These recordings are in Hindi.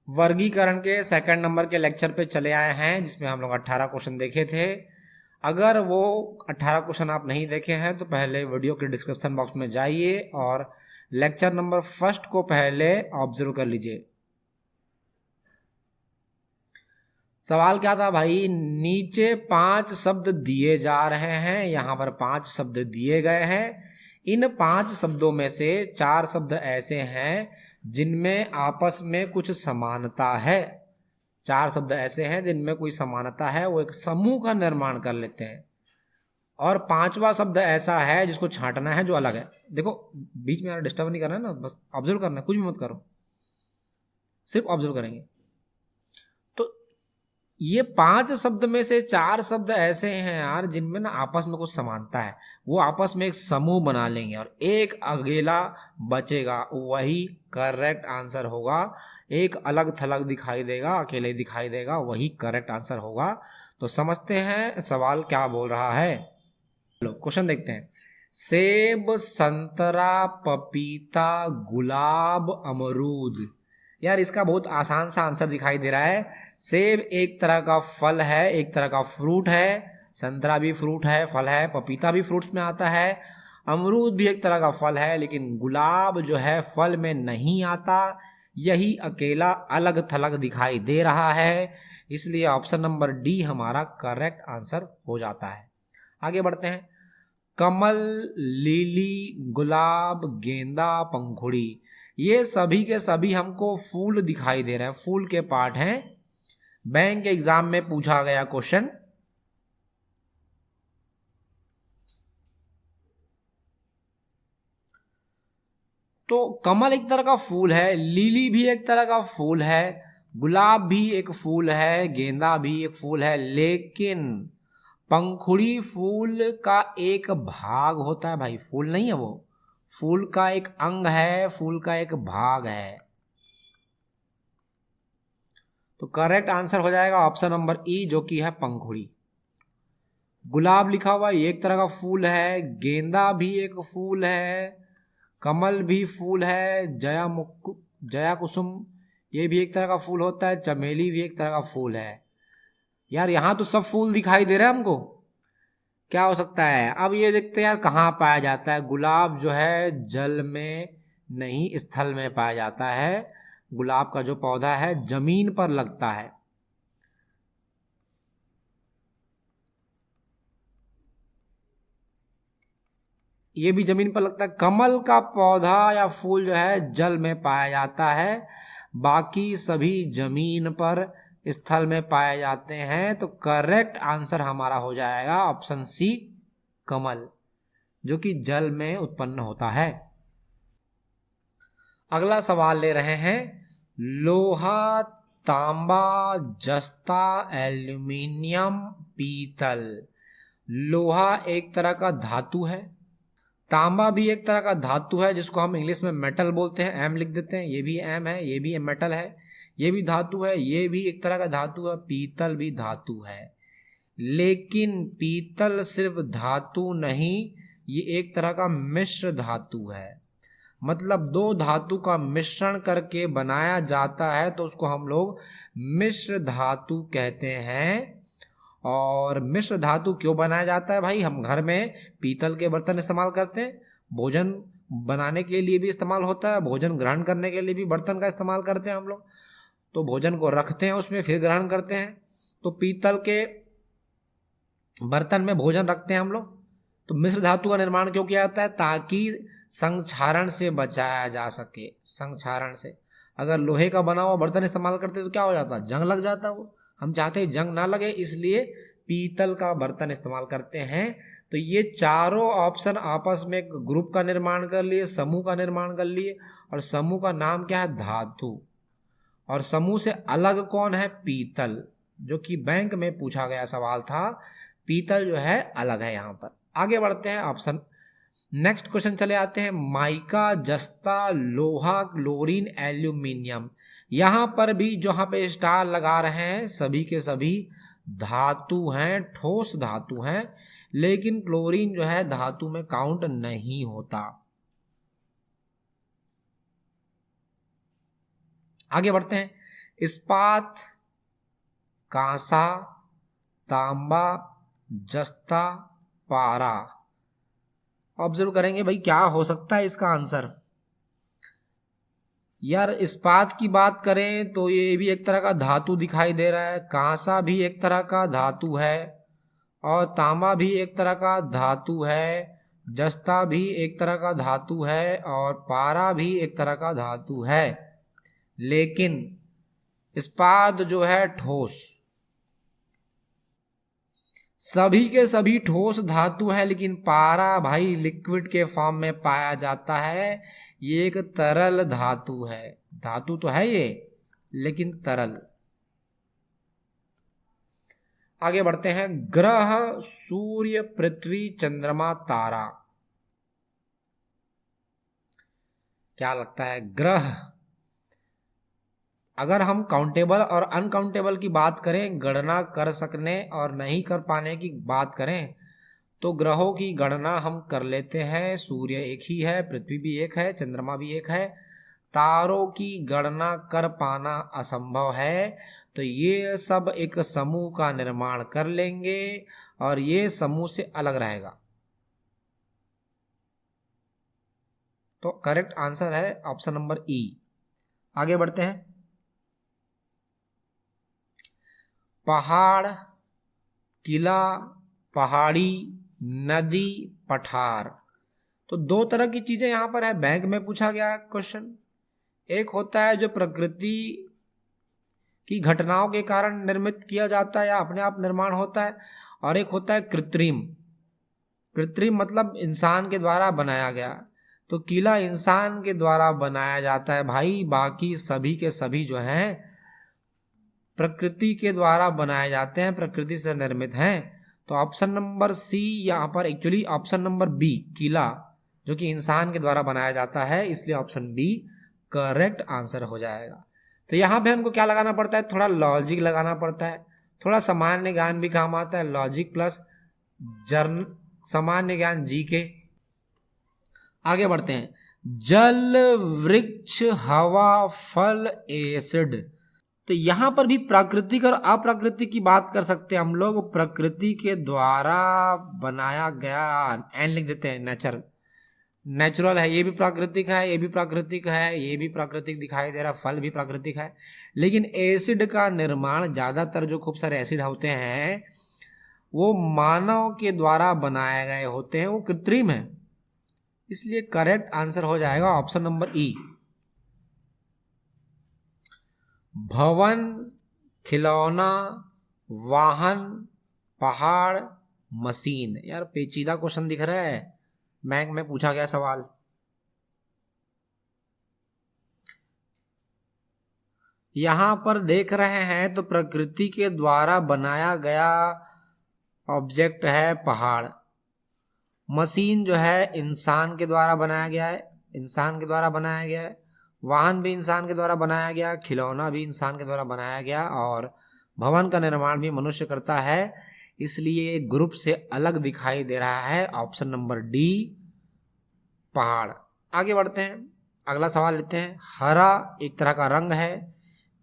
वर्गीकरण के सेकंड नंबर के लेक्चर पे चले आए हैं, जिसमें हम लोग 18 क्वेश्चन देखे थे। अगर वो 18 क्वेश्चन आप नहीं देखे हैं तो पहले वीडियो के डिस्क्रिप्शन बॉक्स में जाइए और लेक्चर नंबर फर्स्ट को पहले ऑब्जर्व कर लीजिए। सवाल क्या था भाई, नीचे 5 शब्द दिए जा रहे हैं, यहां पर 5 शब्द दिए गए हैं। इन 5 शब्दों में से 4 शब्द ऐसे हैं जिनमें आपस में कुछ समानता है। 4 शब्द ऐसे हैं जिनमें कोई समानता है, वो एक समूह का निर्माण कर लेते हैं। और 5वां शब्द ऐसा है जिसको छांटना है, जो अलग है। देखो बीच में डिस्टर्ब नहीं करना है ना, बस ऑब्जर्व करना है, कुछ भी मत करो, सिर्फ ऑब्जर्व करेंगे। तो ये 5 शब्द में से 4 शब्द ऐसे हैं यार जिनमें ना आपस में कुछ समानता है, वो आपस में एक समूह बना लेंगे और एक अकेला बचेगा, वही करेक्ट आंसर होगा। एक अलग थलग दिखाई देगा, अकेले दिखाई देगा, वही करेक्ट आंसर होगा। तो समझते हैं सवाल क्या बोल रहा है। चलो क्वेश्चन देखते हैं। सेब, संतरा, पपीता, गुलाब, अमरूद। यार इसका बहुत आसान सा आंसर दिखाई दे रहा है। सेब एक तरह का फल है, एक तरह का फ्रूट है। संतरा भी फ्रूट है, फल है। पपीता भी फ्रूट्स में आता है। अमरूद भी एक तरह का फल है, लेकिन गुलाब जो है फल में नहीं आता। यही अकेला अलग थलग दिखाई दे रहा है, इसलिए ऑप्शन नंबर डी हमारा करेक्ट आंसर हो जाता है। आगे बढ़ते हैं। कमल, लिली, गुलाब, गेंदा, पंखुड़ी, ये सभी के सभी हमको फूल दिखाई दे रहे हैं, फूल के पार्ट हैं। बैंक एग्जाम में पूछा गया क्वेश्चन। तो कमल एक तरह का फूल है, लिली भी एक तरह का फूल है, गुलाब भी एक फूल है, गेंदा भी एक फूल है, लेकिन पंखुड़ी फूल का एक भाग होता है भाई, फूल नहीं है वो, फूल का एक अंग है, फूल का एक भाग है। तो करेक्ट आंसर हो जाएगा ऑप्शन नंबर ई, जो कि है पंखुड़ी। गुलाब लिखा हुआ ये एक तरह का फूल है, गेंदा भी एक फूल है, कमल भी फूल है, जया कुसुम ये भी एक तरह का फूल होता है, चमेली भी एक तरह का फूल है। यार यहां तो सब फूल दिखाई दे रहे हैं हमको, क्या हो सकता है। अब ये देखते हैं यार कहाँ पाया जाता है। गुलाब जो है जल में नहीं, स्थल में पाया जाता है। गुलाब का जो पौधा है जमीन पर लगता है। ये भी जमीन पर लगता है। कमल का पौधा या फूल जो है जल में पाया जाता है, बाकी सभी जमीन पर, स्थल में पाए जाते हैं। तो करेक्ट आंसर हमारा हो जाएगा ऑप्शन सी, कमल, जो कि जल में उत्पन्न होता है। अगला सवाल ले रहे हैं। लोहा, तांबा, जस्ता, एल्यूमिनियम, पीतल। लोहा एक तरह का धातु है, तांबा भी एक तरह का धातु है जिसको हम इंग्लिश में मेटल बोलते हैं, एम लिख देते हैं। ये भी एम है, ये भी मेटल है, ये भी धातु है, ये भी एक तरह का धातु है। पीतल भी धातु है, लेकिन पीतल सिर्फ धातु नहीं, ये एक तरह का मिश्र धातु है। मतलब दो धातु का मिश्रण करके बनाया जाता है, तो उसको हम लोग मिश्र धातु कहते हैं। और मिश्र धातु क्यों बनाया जाता है भाई, हम घर में पीतल के बर्तन इस्तेमाल करते हैं, भोजन बनाने के लिए भी इस्तेमाल होता है, भोजन ग्रहण करने के लिए भी बर्तन का इस्तेमाल करते हैं हम लोग। तो भोजन को रखते हैं उसमें, फिर ग्रहण करते हैं। तो पीतल के बर्तन में भोजन रखते हैं हम लोग। तो मिश्र धातु का निर्माण क्यों किया जाता है, ताकि संक्षारण से बचाया जा सके। संक्षारण से, अगर लोहे का बना हुआ बर्तन इस्तेमाल करते तो क्या हो जाता, जंग लग जाता। वो हम चाहते हैं जंग ना लगे, इसलिए पीतल का बर्तन इस्तेमाल करते हैं। तो ये चारों ऑप्शन आपस में एक ग्रुप का निर्माण कर लिए, समूह का निर्माण कर लिए, और समूह का नाम क्या है, धातु। और समूह से अलग कौन है, पीतल, जो कि बैंक में पूछा गया सवाल था। पीतल जो है अलग है यहाँ पर। आगे बढ़ते हैं ऑप्शन, नेक्स्ट क्वेश्चन चले आते हैं। माइका, जस्ता, लोहा, क्लोरीन, एल्यूमिनियम। यहां पर भी जहां पे स्टार लगा रहे हैं सभी के सभी धातु हैं, ठोस धातु हैं, लेकिन क्लोरीन जो है धातु में काउंट नहीं होता। आगे बढ़ते हैं। इस्पात, कांसा, तांबा, जस्ता, पारा। ऑब्जर्व करेंगे भाई क्या हो सकता है इसका आंसर। यार इस्पात की बात करें तो ये भी एक तरह का धातु दिखाई दे रहा है, कांसा भी एक तरह का धातु है और तांबा भी एक तरह का धातु है, जस्ता भी एक तरह का धातु है और पारा भी एक तरह का धातु है। लेकिन इस्पात जो है ठोस, सभी के सभी ठोस धातु है, लेकिन पारा भाई लिक्विड के फॉर्म में पाया जाता है। ये एक तरल धातु है, धातु तो है ये लेकिन तरल। आगे बढ़ते हैं। ग्रह, सूर्य, पृथ्वी, चंद्रमा, तारा। क्या लगता है? ग्रह, अगर हम काउंटेबल और अनकाउंटेबल की बात करें, गणना कर सकने और नहीं कर पाने की बात करें, तो ग्रहों की गणना हम कर लेते हैं। सूर्य एक ही है, पृथ्वी भी एक है, चंद्रमा भी एक है। तारों की गणना कर पाना असंभव है, तो ये सब एक समूह का निर्माण कर लेंगे और ये समूह से अलग रहेगा। तो करेक्ट आंसर है ऑप्शन नंबर ई। आगे बढ़ते हैं। पहाड़, किला, पहाड़ी, नदी, पठार। तो दो तरह की चीजें यहां पर है, बैंक में पूछा गया क्वेश्चन। एक होता है जो प्रकृति की घटनाओं के कारण निर्मित किया जाता है या अपने आप निर्माण होता है, और एक होता है कृत्रिम। कृत्रिम मतलब इंसान के द्वारा बनाया गया। तो किला इंसान के द्वारा बनाया जाता है भाई, बाकी सभी के सभी जो हैं प्रकृति के द्वारा बनाए जाते हैं, प्रकृति से निर्मित हैं। तो ऑप्शन नंबर सी यहाँ पर, एक्चुअली ऑप्शन नंबर बी किला, जो कि इंसान के द्वारा बनाया जाता है, इसलिए ऑप्शन बी करेक्ट आंसर हो जाएगा। तो यहाँ पे हमको क्या लगाना पड़ता है? थोड़ा लॉजिक लगाना पड़ता है, थोड़ा सामान्य ज्ञान भी काम आता है। लॉजिक प्लस जर्न सामान्य ज्ञान जी के। आगे बढ़ते हैं। जल, वृक्ष, हवा, फल, एसिड। तो यहां पर भी प्राकृतिक और अप्राकृतिक की बात कर सकते हैं हम लोग। प्रकृति के द्वारा बनाया गया, एन लिख देते हैं, नेचर, नेचुरल है, ये भी प्राकृतिक है, ये भी प्राकृतिक है, ये भी प्राकृतिक दिखाई दे रहा, फल भी प्राकृतिक है। लेकिन एसिड का निर्माण, ज्यादातर जो खूब सारे एसिड होते हैं वो मानव के द्वारा बनाए गए होते हैं, वो कृत्रिम है। इसलिए करेक्ट आंसर हो जाएगा ऑप्शन नंबर ई। भवन, खिलौना, वाहन, पहाड़, मशीन। यार पेचीदा क्वेश्चन दिख रहा है, बैंक में पूछा गया सवाल। यहां पर देख रहे हैं तो प्रकृति के द्वारा बनाया गया ऑब्जेक्ट है पहाड़। मशीन जो है इंसान के द्वारा बनाया गया है, इंसान के द्वारा बनाया गया है। वाहन भी इंसान के द्वारा बनाया गया, खिलौना भी इंसान के द्वारा बनाया गया, और भवन का निर्माण भी मनुष्य करता है। इसलिए ग्रुप से अलग दिखाई दे रहा है ऑप्शन नंबर डी पहाड़। आगे बढ़ते हैं, अगला सवाल लेते हैं। हरा एक तरह का रंग है,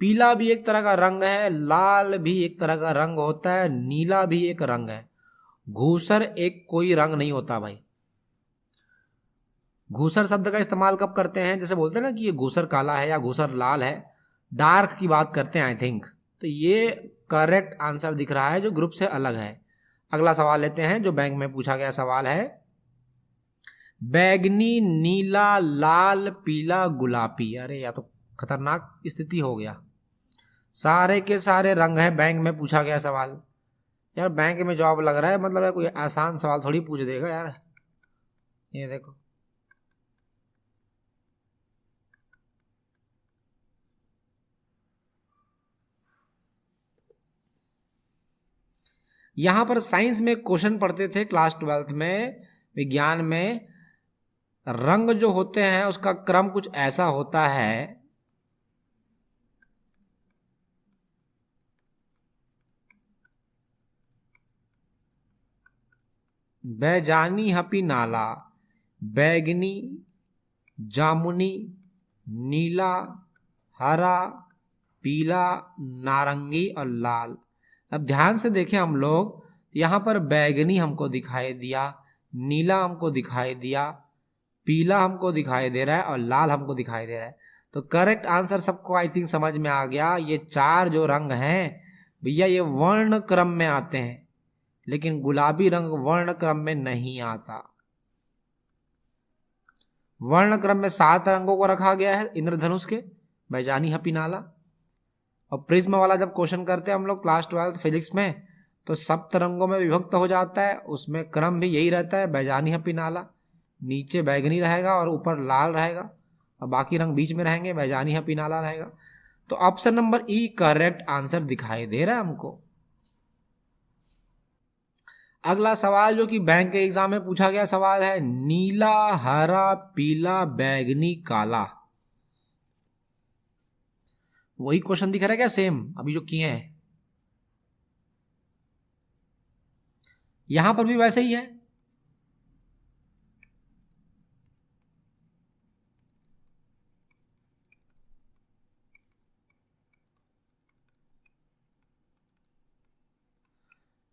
पीला भी एक तरह का रंग है, लाल भी एक तरह का रंग होता है, नीला भी एक रंग है। घूसर एक कोई रंग नहीं होता भाई। घूसर शब्द का इस्तेमाल कब करते हैं? जैसे बोलते हैं ना कि ये घूसर काला है या घूसर लाल है, डार्क की बात करते हैं आई थिंक। तो ये करेक्ट आंसर दिख रहा है जो ग्रुप से अलग है। अगला सवाल लेते हैं जो बैंक में पूछा गया सवाल है। बैगनी, नीला, लाल, पीला, गुलाबी। अरे या तो खतरनाक स्थिति हो गया, सारे के सारे रंग है बैंक में पूछा गया सवाल। यार बैंक में जॉब लग रहा है, मतलब है कोई आसान सवाल थोड़ी पूछ देगा यार। ये देखो, यहां पर साइंस में क्वेश्चन पढ़ते थे क्लास 12th में, विज्ञान में। रंग जो होते हैं उसका क्रम कुछ ऐसा होता है। बैजानी, हपी, नाला, बैगनी, जामुनी, नीला, हरा, पीला, नारंगी और लाल। अब ध्यान से देखें हम लोग, यहाँ पर बैगनी हमको दिखाई दिया, नीला हमको दिखाई दिया, पीला हमको दिखाई दे रहा है और लाल हमको दिखाई दे रहा है। तो करेक्ट आंसर सबको आई थिंक समझ में आ गया। ये चार जो रंग हैं भैया ये वर्ण क्रम में आते हैं, लेकिन गुलाबी रंग वर्ण क्रम में नहीं आता। वर्ण क्रम में 7 रंगों को रखा गया है इंद्रधनुष के, बैजानी, हपी, नाला। और प्रिज्म वाला जब क्वेश्चन करते हैं हम लोग क्लास 12 फिजिक्स में, तो सप्त रंगों में विभक्त हो जाता है, उसमें क्रम भी यही रहता है, बैजानी, हपी, नाला। नीचे बैगनी रहेगा और ऊपर लाल रहेगा और बाकी रंग बीच में रहेंगे, बैजानी, हपी, नाला रहेगा। तो ऑप्शन नंबर ई करेक्ट आंसर दिखाई दे रहा है हमको। अगला सवाल जो कि बैंक के एग्जाम में पूछा गया सवाल है, नीला, हरा, पीला, बैगनी, काला। वही क्वेश्चन दिख रहा है क्या सेम अभी जो किए हैं? यहां पर भी वैसे ही है।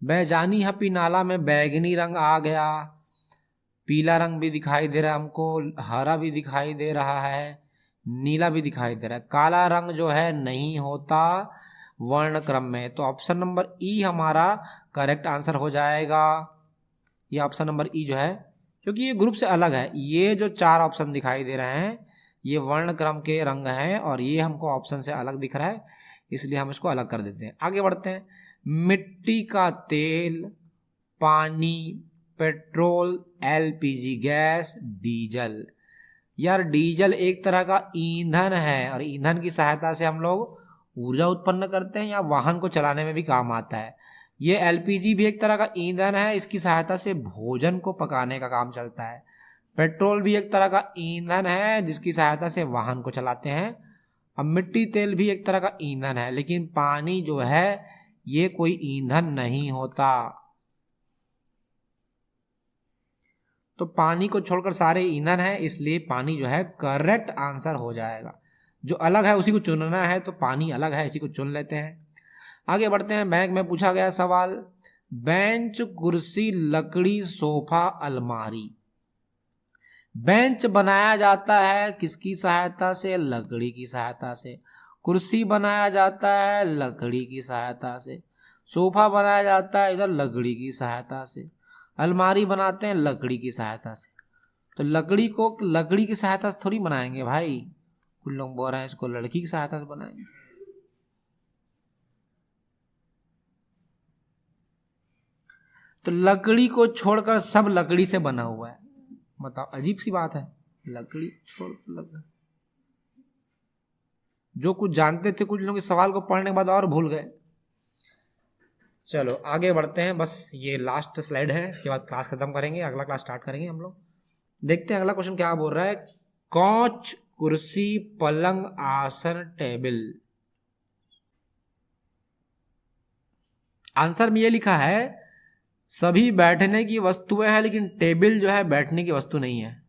बैजानी, हपी, नाला में बैगनी रंग आ गया, पीला रंग भी दिखाई दे रहा है हमको, हरा भी दिखाई दे रहा है, नीला भी दिखाई दे रहा है। काला रंग जो है नहीं होता वर्ण क्रम में। तो ऑप्शन नंबर ई हमारा करेक्ट आंसर हो जाएगा। ये ऑप्शन नंबर ई जो है, क्योंकि ये ग्रुप से अलग है, ये जो 4 ऑप्शन दिखाई दे रहे हैं ये वर्ण क्रम के रंग हैं और ये हमको ऑप्शन से अलग दिख रहा है, इसलिए हम इसको अलग कर देते हैं। आगे बढ़ते हैं। मिट्टी का तेल, पानी, पेट्रोल, एलपीजी गैस, डीजल। यार डीजल एक तरह का ईंधन है और ईंधन की सहायता से हम लोग ऊर्जा उत्पन्न करते हैं या वाहन को चलाने में भी काम आता है। ये एलपीजी भी एक तरह का ईंधन है, इसकी सहायता से भोजन को पकाने का काम चलता है। पेट्रोल भी एक तरह का ईंधन है जिसकी सहायता से वाहन को चलाते हैं। अब मिट्टी तेल भी एक तरह का ईंधन है, लेकिन पानी जो है ये कोई ईंधन नहीं होता। तो पानी को छोड़कर सारे ईंधन है, इसलिए पानी जो है करेक्ट आंसर हो जाएगा। जो अलग है उसी को चुनना है, तो पानी अलग है इसी को चुन लेते हैं। आगे बढ़ते हैं। बैंक में पूछा गया सवाल, बेंच, कुर्सी, लकड़ी, सोफा, अलमारी। बेंच बनाया जाता है किसकी सहायता से? लकड़ी की सहायता से। कुर्सी बनाया जाता है लकड़ी की सहायता से। सोफा बनाया जाता है इधर लकड़ी की सहायता से। अलमारी बनाते हैं लकड़ी की सहायता से। तो लकड़ी को लकड़ी की सहायता से थोड़ी बनाएंगे भाई, कुछ लोग बोल रहे हैं इसको लड़की की सहायता से बनाएंगे। तो लकड़ी को छोड़कर सब लकड़ी से बना हुआ है, बताओ अजीब सी बात है। लकड़ी छोड़ लकड़ी, जो कुछ जानते थे कुछ लोग इस सवाल को पढ़ने के बाद और भूल गए। चलो आगे बढ़ते हैं, बस ये लास्ट स्लाइड है, इसके बाद क्लास खत्म करेंगे, अगला क्लास स्टार्ट करेंगे हम लोग। देखते हैं अगला क्वेश्चन क्या बोल रहा है। कौच, कुर्सी, पलंग, आसन, टेबल। आंसर में ये लिखा है सभी बैठने की वस्तुएं हैं, लेकिन टेबल जो है बैठने की वस्तु नहीं है।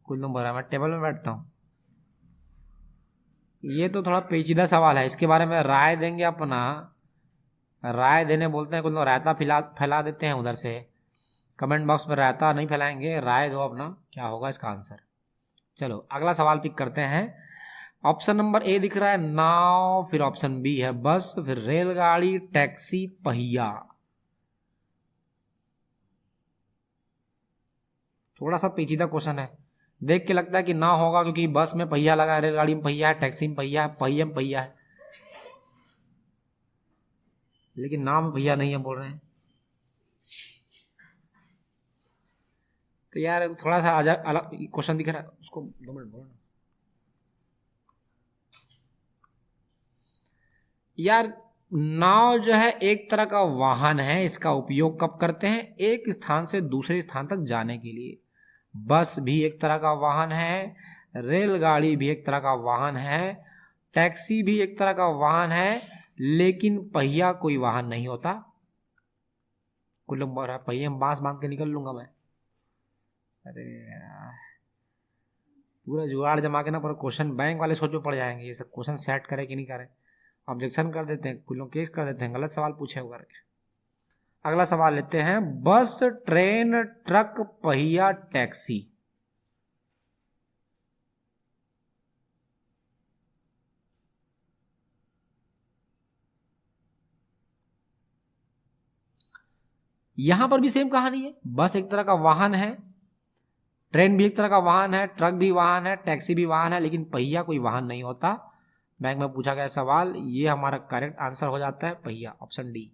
कुछ लोग बोल रहा है मैं टेबल में बैठता हूं। ये तो थोड़ा पेचीदा सवाल है, इसके बारे में राय देंगे अपना। राय देने बोलते हैं, कुछ लोग रायता फैला देते हैं उधर से। कमेंट बॉक्स में रायता नहीं फैलाएंगे, राय दो अपना क्या होगा इसका आंसर। चलो अगला सवाल पिक करते हैं। ऑप्शन नंबर ए दिख रहा है नाव, फिर ऑप्शन बी है बस, फिर रेलगाड़ी, टैक्सी, पहिया। थोड़ा सा पेचीदा क्वेश्चन है, देख के लगता है कि ना होगा, क्योंकि बस में पहिया लगा है, रेलगाड़ी में पहिया है, टैक्सी में पहिया है, पहिए में पहिया है, लेकिन नाम में पहिया नहीं है बोल रहे हैं। तो यार थोड़ा सा अलग क्वेश्चन दिख रहा है, उसको 2 मिनट बोलना यार। नाव जो है एक तरह का वाहन है, इसका उपयोग कब करते हैं? एक स्थान से दूसरे स्थान तक जाने के लिए। बस भी एक तरह का वाहन है, रेलगाड़ी भी एक तरह का वाहन है, टैक्सी भी एक तरह का वाहन है, लेकिन पहिया कोई वाहन नहीं होता। कुछ लोग बोल रहा है पहिए में बांस बांध के निकल लूंगा मैं। अरे यार पूरा जुगाड़ जमा के ना, पूरा क्वेश्चन बैंक वाले सोच में पड़ जाएंगे, ये सब क्वेश्चन सेट करे कि नहीं करे। ऑब्जेक्शन कर देते हैं, कुछ लोग केस कर देते हैं, गलत सवाल पूछे होगा। अगला सवाल लेते हैं, बस, ट्रेन, ट्रक, पहिया, टैक्सी। यहां पर भी सेम कहानी है। बस एक तरह का वाहन है, ट्रेन भी एक तरह का वाहन है, ट्रक भी वाहन है, टैक्सी भी वाहन है, लेकिन पहिया कोई वाहन नहीं होता। बैंक में पूछा गया सवाल, ये हमारा करेक्ट आंसर हो जाता है पहिया, ऑप्शन डी।